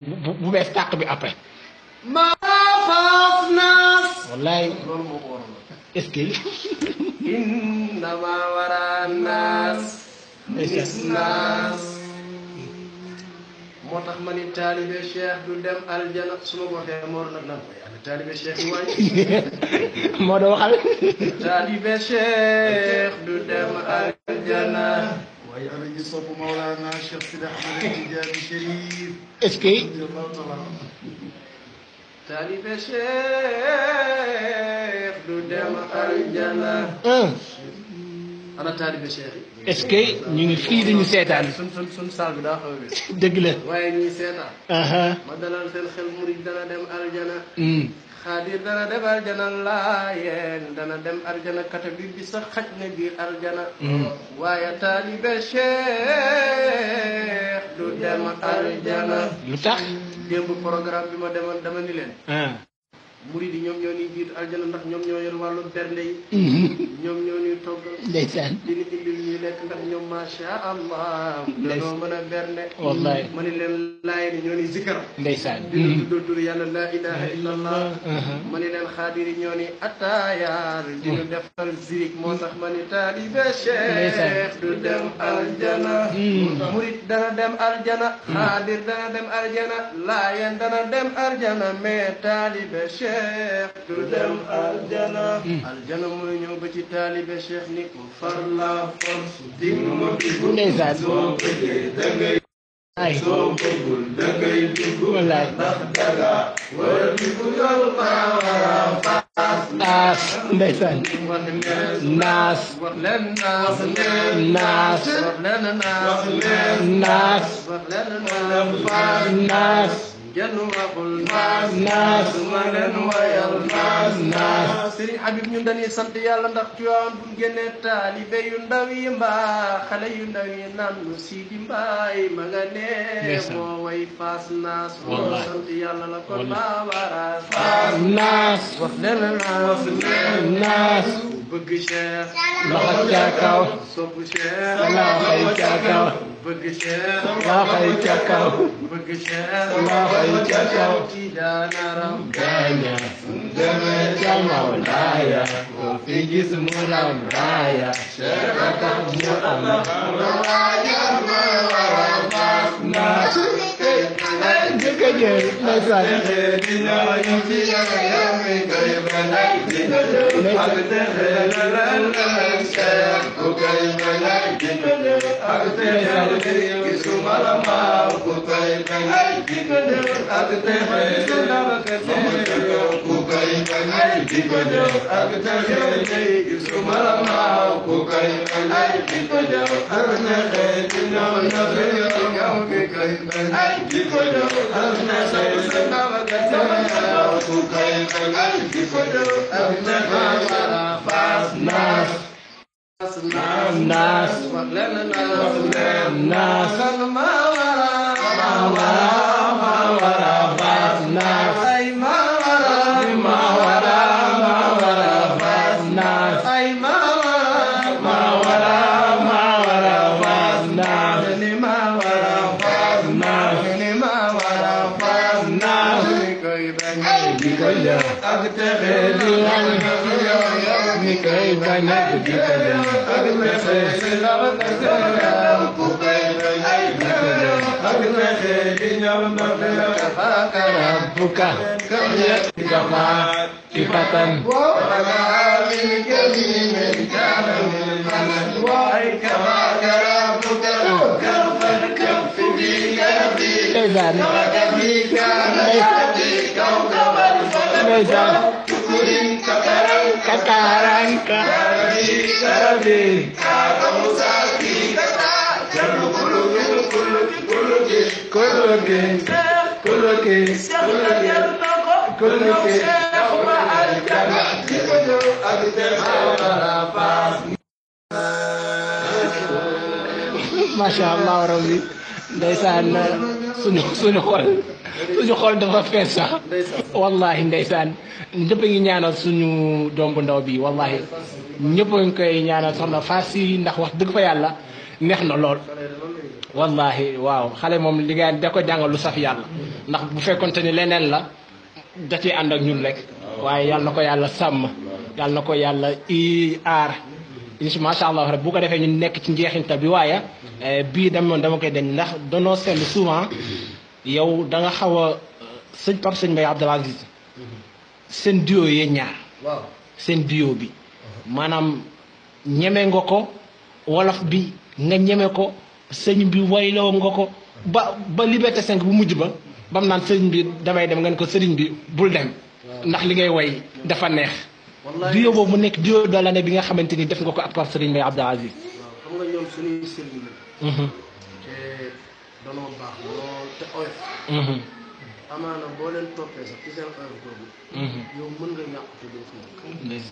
bu bees tàq bi après. maa faaf naas. wallaay loolu moo ko waroon. est-ce que. innama wara naas. naas. moo tax ma ni taalibe cheikh du dem aljana su ma ko waxee Mor nag naan ko yàlla taalibe cheikh yi waay. moo doon waxal. taalibe cheikh du dem aljana. waaye ana ñu sopp Mawlana Cheikh Sidi Ahmed Tidiane Chérif. est-ce que. taalibe cheikh du dem aljana. ana taalibe cheikh yi. est-ce que ñu ngi fii dañu seetaan. sun saal bi daa xaw a wér. dëgg la. waaye ñuy seetaan. ma dalal seen xel murid dana dem aljana. xaadir dana dem aljana laayeen dana dem aljana kata bi sax xaj na biir aljana. waaye taalibe cheikh du dem aljana. lu tax. démb programme bi ma demoon dama ni leen. murid yi ñoom ñoo ñuy jiitu aljana ndax ñoom ñoo yor wàllu bernde yi. ñoom ñoo ñuy toggal. ndeysaan. di ñu indil ñuy lekk ndax ñoom macha allah. dañoo mën a bernde. wallaay ma ni leen laay ni ñoo ni zikkar. ndeysaan. di leen tuddal tur yàlla laa ilaha illallah. ma ni leen xaadir yi ñoo ni attaayaar. di ñu defal zirik moo tax ma ni taalibe cheikh du dem aljana. murid dana dem aljana. xaadir dana dem aljana. laayeen dana dem aljana mais taalibe cheikh du dem aljana. aljana mooy ñëw ba ci taalibe cheikh ni ko far la force di ma dugg. ndeysaan. soo bëggee dangay. ay soo bëggul dangay dugg. wallaay. ndax daga war a dugg yor maa war a faas. naas. ndeysaan. wax leen naas. wax leen naas leen. naas. wax leen naas leen. naas. wax leen naas faas. naas. kenn waxul naas. naas. su ma leen wayal naas. naas. Serigne Habib ñun dañuy sant yàlla ndax Tiwaawan bu ñu génnee taalibe yu ndaw yi mbaa xale yu ndaw yi naan lu Sidi Mbaay ma nga nee moo way faas naas. wala sant yàlla la kon maa wara faas. naas. wax leen naas. naas. bëgg Cheikh. loxo ca kaw. sopp Cheikh. loxo ca kaw. bëgg Cheikh. loxo ca kaw. bëgg Cheikh. loxo ca kaw. Tijaanaram. gaaña. demee ca Mawlaaya. ko fi gis mu ram raaya. Cheikh a tax mu am. naas. jëkkëjëf. ndeysaan. naas. ربك كما صفة ما شاء الله ربي ndeysaan suñu xol dafa fees sax wallahi ndeysaan ñëpp a ngi ñaanal suñu doom bu ndaw bi wallahi ñëpp a ngi koy ñaanal soxna Fass Sy ndax wax dëgg fa yàlla neex na lool wallahi waaw xale moom li nga da ko jàngal lu saf yàlla ndax bu fekkonte ni leneen la da ciy ànd ak ñun rek waaye yàlla na ko yàlla sàmm yàlla na ko yàlla aar macha allah rek bu ko defee ñu nekk ci njeexintal bi waaye bii dama koy dañ ndax danoo seetlu souvent yow da nga xaw a sëñ Pape sëñ Mbaye Abdoul Aziz seen duo yee ñaar seen duo bi maanaam ñeme nga ko wolof bi nga ñeme ko sëñ bi wayloo nga ko ba Liberté 5 bu mujj ba bam naan sëñ bi damay dem ngeen ko sëriñ bi bul dem ndax li ngay way dafa neex duo boobu mu nekk duo de l'année bi nga xamante ni def nga ko ak Pape Serigne Mbaye Abdoul Aziz xam nga ñoom suñuy sëriñ la te danoo baax lool te oyof amaana boo leen toppee sax ci seen oyof boobu yow mën nga ñàkk te doo fi nekk